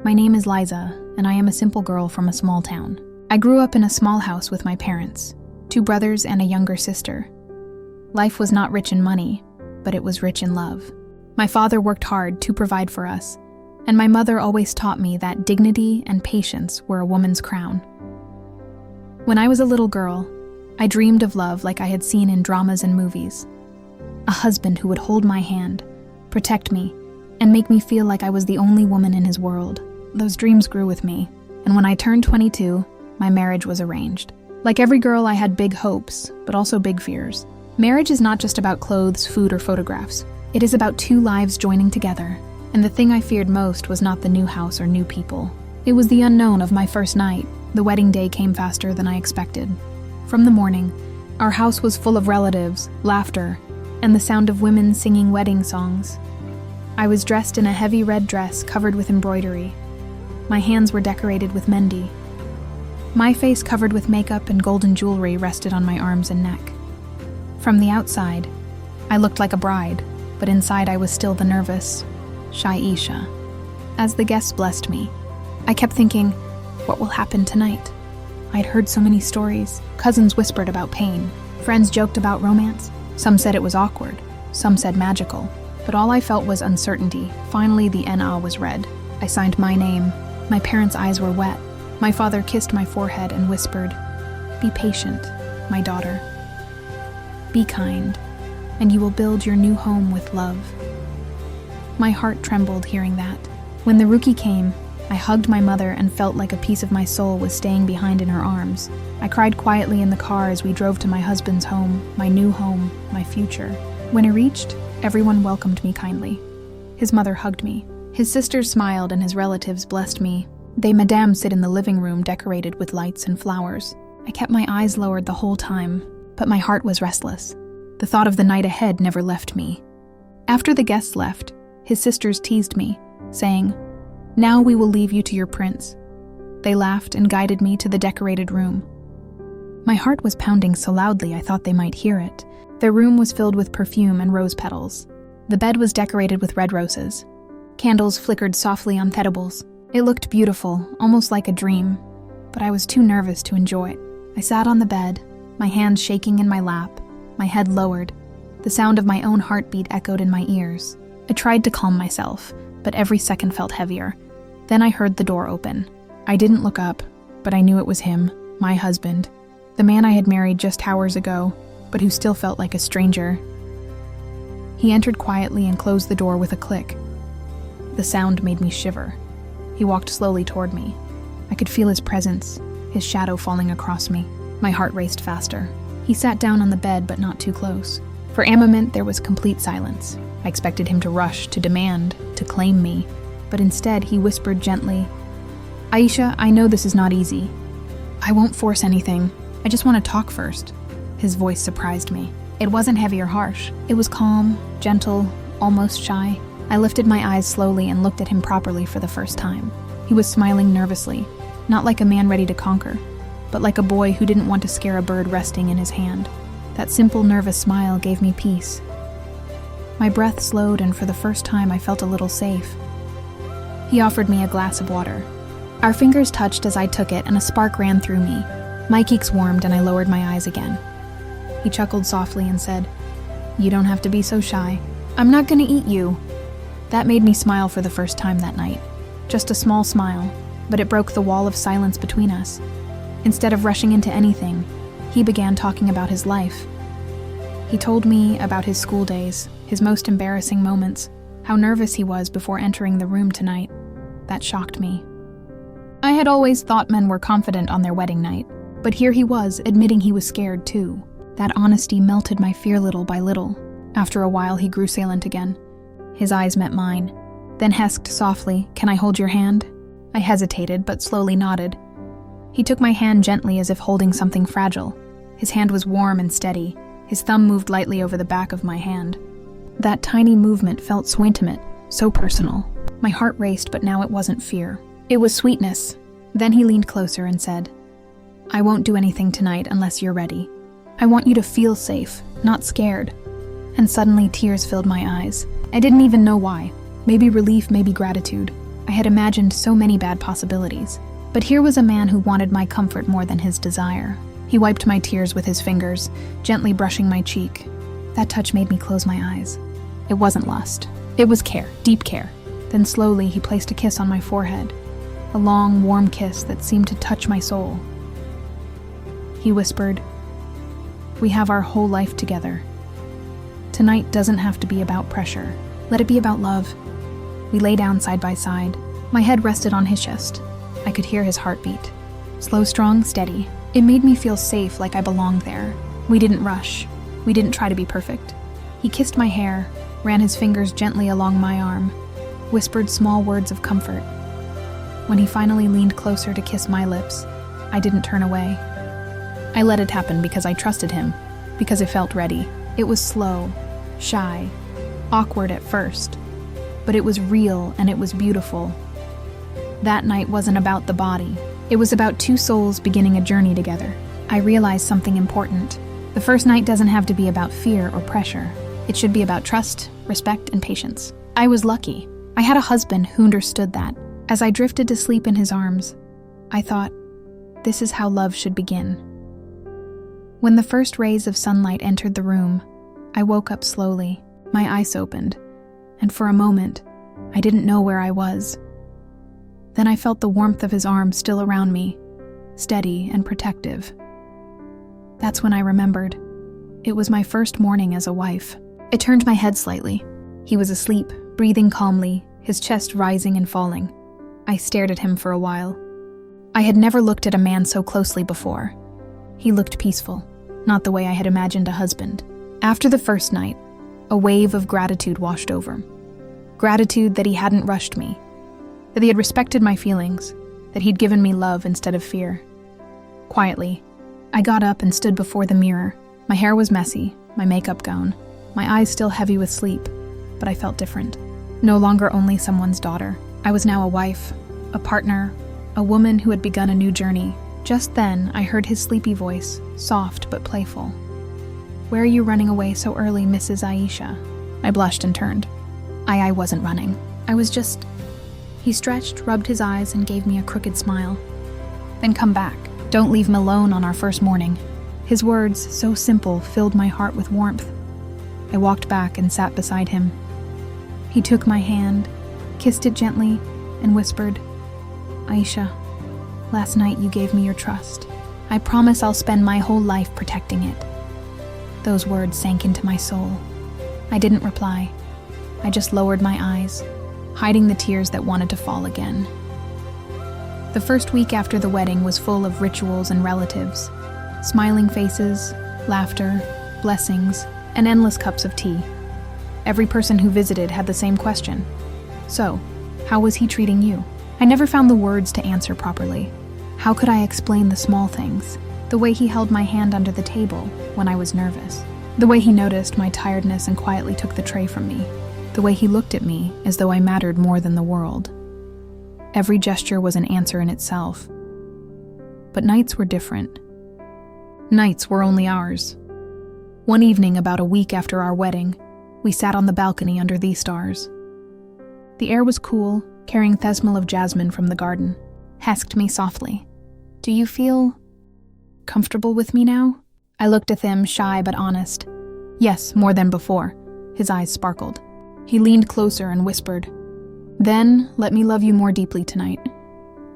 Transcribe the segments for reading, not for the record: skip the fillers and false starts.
My name is Liza, and I am a simple girl from a small town. I grew up in a small house with my parents, 2 brothers and a younger sister. Life was not rich in money, but it was rich in love. My father worked hard to provide for us, and my mother always taught me that dignity and patience were a woman's crown. When I was a little girl, I dreamed of love like I had seen in dramas and movies. A husband who would hold my hand, protect me, and make me feel like I was the only woman in his world. Those dreams grew with me, and when I turned 22, my marriage was arranged. Like every girl, I had big hopes, but also big fears. Marriage is not just about clothes, food, or photographs. It is about 2 lives joining together, and the thing I feared most was not the new house or new people. It was the unknown of my first night. The wedding day came faster than I expected. From the morning, our house was full of relatives, laughter, and the sound of women singing wedding songs. I was dressed in a heavy red dress covered with embroidery. My hands were decorated with mehndi. My face covered with makeup and golden jewelry rested on my arms and neck. From the outside, I looked like a bride, but inside I was still the nervous, shy Isha. As the guests blessed me, I kept thinking, what will happen tonight? I'd heard so many stories. Cousins whispered about pain. Friends joked about romance. Some said it was awkward. Some said magical. But all I felt was uncertainty. Finally, the NA was read. I signed my name. My parents' eyes were wet. My father kissed my forehead and whispered, "Be patient, my daughter. Be kind, and you will build your new home with love." My heart trembled hearing that. When the Ruki came, I hugged my mother and felt like a piece of my soul was staying behind in her arms. I cried quietly in the car as we drove to my husband's home, my new home, my future. When I reached, everyone welcomed me kindly. His mother hugged me. His sisters smiled and his relatives blessed me. They madame sit in the living room decorated with lights and flowers. I kept my eyes lowered the whole time, but my heart was restless. The thought of the night ahead never left me. After the guests left, his sisters teased me, saying, "Now we will leave you to your prince." They laughed and guided me to the decorated room. My heart was pounding so loudly I thought they might hear it. Their room was filled with perfume and rose petals. The bed was decorated with red roses. Candles flickered softly on edibles. It looked beautiful, almost like a dream, but I was too nervous to enjoy it. I sat on the bed, my hands shaking in my lap, my head lowered. The sound of my own heartbeat echoed in my ears. I tried to calm myself, but every second felt heavier. Then I heard the door open. I didn't look up, but I knew it was him, my husband, the man I had married just hours ago, but who still felt like a stranger. He entered quietly and closed the door with a click. The sound made me shiver. He walked slowly toward me. I could feel his presence, his shadow falling across me. My heart raced faster. He sat down on the bed, but not too close. For a moment, there was complete silence. I expected him to rush, to demand, to claim me, but instead he whispered gently, "Aisha, I know this is not easy. I won't force anything. I just want to talk first." His voice surprised me. It wasn't heavy or harsh. It was calm, gentle, almost shy. I lifted my eyes slowly and looked at him properly for the first time. He was smiling nervously, not like a man ready to conquer, but like a boy who didn't want to scare a bird resting in his hand. That simple, nervous smile gave me peace. My breath slowed, and for the first time I felt a little safe. He offered me a glass of water. Our fingers touched as I took it, and a spark ran through me. My cheeks warmed, and I lowered my eyes again. He chuckled softly and said, "You don't have to be so shy. I'm not gonna eat you." That made me smile for the first time that night. Just a small smile, but it broke the wall of silence between us. Instead of rushing into anything, he began talking about his life. He told me about his school days, his most embarrassing moments, how nervous he was before entering the room tonight. That shocked me. I had always thought men were confident on their wedding night, but here he was, admitting he was scared too. That honesty melted my fear little by little. After a while, he grew silent again. His eyes met mine, then hesked softly, "Can I hold your hand?" I hesitated, but slowly nodded. He took my hand gently as if holding something fragile. His hand was warm and steady. His thumb moved lightly over the back of my hand. That tiny movement felt so intimate, so personal. My heart raced, but now it wasn't fear. It was sweetness. Then he leaned closer and said, "I won't do anything tonight unless you're ready. I want you to feel safe, not scared." And suddenly tears filled my eyes. I didn't even know why. Maybe relief, maybe gratitude. I had imagined so many bad possibilities. But here was a man who wanted my comfort more than his desire. He wiped my tears with his fingers, gently brushing my cheek. That touch made me close my eyes. It wasn't lust. It was care, deep care. Then slowly he placed a kiss on my forehead, a long, warm kiss that seemed to touch my soul. He whispered, "We have our whole life together. Tonight doesn't have to be about pressure. Let it be about love." We lay down side by side. My head rested on his chest. I could hear his heartbeat. Slow, strong, steady. It made me feel safe, like I belonged there. We didn't rush. We didn't try to be perfect. He kissed my hair, ran his fingers gently along my arm, whispered small words of comfort. When he finally leaned closer to kiss my lips, I didn't turn away. I let it happen because I trusted him, because it felt ready. It was slow, shy, awkward at first, but it was real and it was beautiful. That night wasn't about the body. It was about two souls beginning a journey together. I realized something important. The first night doesn't have to be about fear or pressure. It should be about trust, respect, and patience. I was lucky. I had a husband who understood that. As I drifted to sleep in his arms, I thought, this is how love should begin. When the first rays of sunlight entered the room, I woke up slowly. My eyes opened, and for a moment, I didn't know where I was. Then I felt the warmth of his arms still around me, steady and protective. That's when I remembered. It was my first morning as a wife. I turned my head slightly. He was asleep, breathing calmly, his chest rising and falling. I stared at him for a while. I had never looked at a man so closely before. He looked peaceful, not the way I had imagined a husband. After the first night, a wave of gratitude washed over him. Gratitude that he hadn't rushed me, that he had respected my feelings, that he'd given me love instead of fear. Quietly, I got up and stood before the mirror. My hair was messy, my makeup gone, my eyes still heavy with sleep, but I felt different. No longer only someone's daughter. I was now a wife, a partner, a woman who had begun a new journey. Just then, I heard his sleepy voice, soft but playful. "Where are you running away so early, Mrs. Aisha?" I blushed and turned. I wasn't running. I was just... He stretched, rubbed his eyes, and gave me a crooked smile. "Then come back. Don't leave him alone on our first morning." His words, so simple, filled my heart with warmth. I walked back and sat beside him. He took my hand, kissed it gently, and whispered, "Aisha, last night you gave me your trust. I promise I'll spend my whole life protecting it." Those words sank into my soul. I didn't reply. I just lowered my eyes, hiding the tears that wanted to fall again. The first week after the wedding was full of rituals and relatives, smiling faces, laughter, blessings, and endless cups of tea. Every person who visited had the same question. "So, how was he treating you?" I never found the words to answer properly. How could I explain the small things? The way he held my hand under the table when I was nervous. The way he noticed my tiredness and quietly took the tray from me. The way he looked at me as though I mattered more than the world. Every gesture was an answer in itself. But nights were different. Nights were only ours. One evening, about a week after our wedding, we sat on the balcony under these stars. The air was cool, carrying thesmol of jasmine from the garden. Asked me softly, "Do you feel comfortable with me now?" I looked at him, shy but honest. Yes, more than before. His eyes sparkled. He leaned closer and whispered, "Then let me love you more deeply tonight."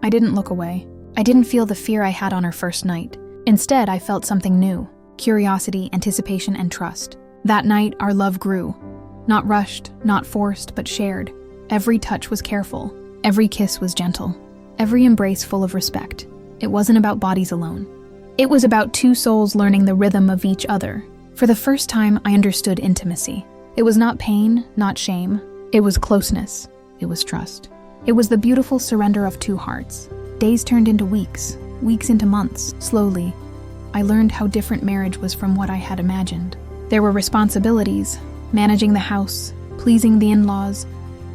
I didn't look away. I didn't feel the fear I had on our first night. Instead, I felt something new. Curiosity, anticipation, and trust. That night, our love grew. Not rushed, not forced, but shared. Every touch was careful. Every kiss was gentle. Every embrace full of respect. It wasn't about bodies alone. It was about two souls learning the rhythm of each other. For the first time, I understood intimacy. It was not pain, not shame. It was closeness. It was trust. It was the beautiful surrender of two hearts. Days turned into weeks, weeks into months. Slowly, I learned how different marriage was from what I had imagined. There were responsibilities, managing the house, pleasing the in-laws,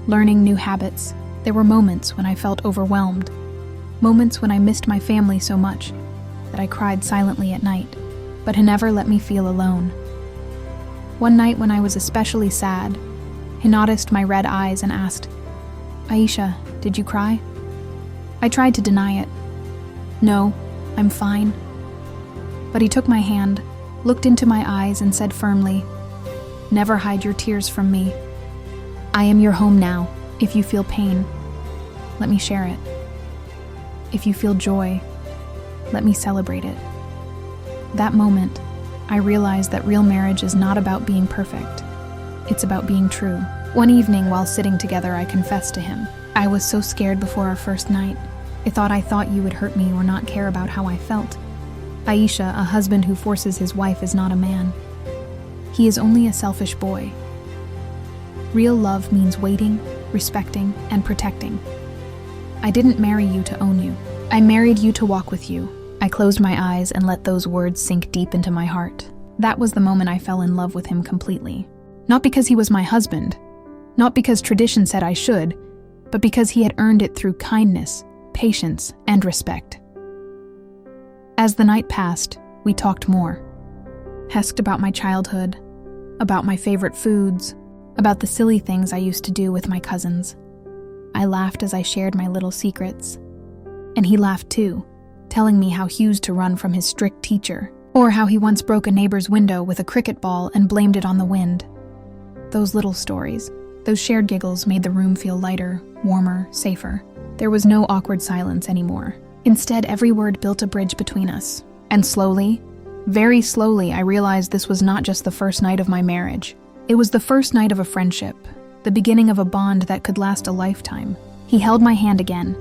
learning new habits. There were moments when I felt overwhelmed. Moments when I missed my family so much that I cried silently at night, but he never let me feel alone. One night when I was especially sad, he noticed my red eyes and asked, "Aisha, Did you cry?" I tried to deny it. "No, I'm fine." But he took my hand, looked into my eyes, and said firmly, "Never hide your tears from me. I am your home now. If you feel pain, let me share it. If you feel joy, let me celebrate it." That moment, I realized that real marriage is not about being perfect. It's about being true. One evening while sitting together, I confessed to him, "I was so scared before our first night. I thought you would hurt me or not care about how I felt." Aisha, a husband who forces his wife, is not a man. He is only a selfish boy. Real love means waiting, respecting, and protecting. I didn't marry you to own you. I married you to walk with you. I closed my eyes and let those words sink deep into my heart. That was the moment I fell in love with him completely. Not because he was my husband, not because tradition said I should, but because he had earned it through kindness, patience, and respect. As the night passed, we talked more. Asked about my childhood, about my favorite foods, about the silly things I used to do with my cousins. I laughed as I shared my little secrets. And he laughed too, telling me how he used to run from his strict teacher, or how he once broke a neighbor's window with a cricket ball and blamed it on the wind. Those little stories, those shared giggles made the room feel lighter, warmer, safer. There was no awkward silence anymore. Instead, every word built a bridge between us. And slowly, very slowly, I realized this was not just the first night of my marriage. It was the first night of a friendship, the beginning of a bond that could last a lifetime. He held my hand again,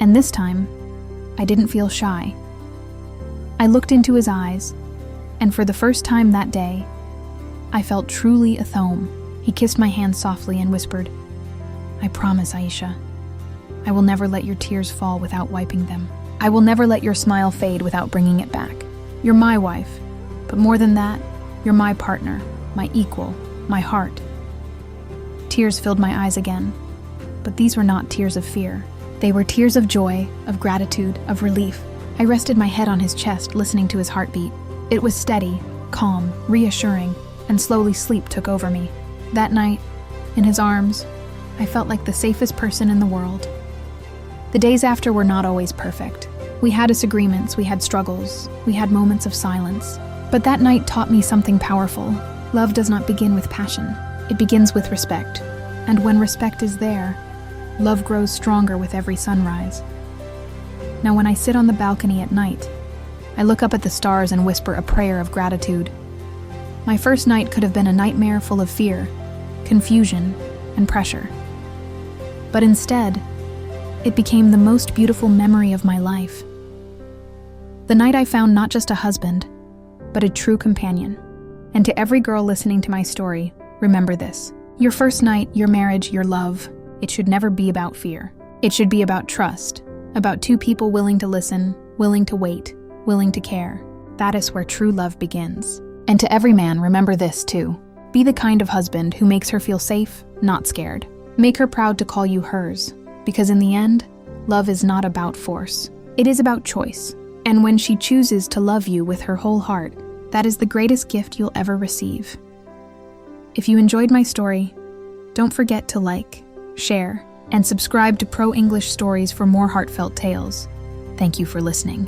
and this time, I didn't feel shy. I looked into his eyes, and for the first time that day, I felt truly at home. He kissed my hand softly and whispered, "I promise, Aisha, I will never let your tears fall without wiping them. I will never let your smile fade without bringing it back. You're my wife, but more than that, you're my partner, my equal, my heart." Tears filled my eyes again, but these were not tears of fear. They were tears of joy, of gratitude, of relief. I rested my head on his chest, listening to his heartbeat. It was steady, calm, reassuring, and slowly sleep took over me. That night, in his arms, I felt like the safest person in the world. The days after were not always perfect. We had disagreements, we had struggles, we had moments of silence. But that night taught me something powerful. Love does not begin with passion. It begins with respect. And when respect is there, love grows stronger with every sunrise. Now when I sit on the balcony at night, I look up at the stars and whisper a prayer of gratitude. My first night could have been a nightmare full of fear, confusion, and pressure. But instead, it became the most beautiful memory of my life. The night I found not just a husband, but a true companion. And to every girl listening to my story, remember this. Your first night, your marriage, your love, it should never be about fear. It should be about trust, about two people willing to listen, willing to wait, willing to care. That is where true love begins. And to every man, remember this too. Be the kind of husband who makes her feel safe, not scared. Make her proud to call you hers, because in the end, love is not about force. It is about choice. And when she chooses to love you with her whole heart, that is the greatest gift you'll ever receive. If you enjoyed my story, don't forget to like, share, and subscribe to Pro English Stories for more heartfelt tales. Thank you for listening.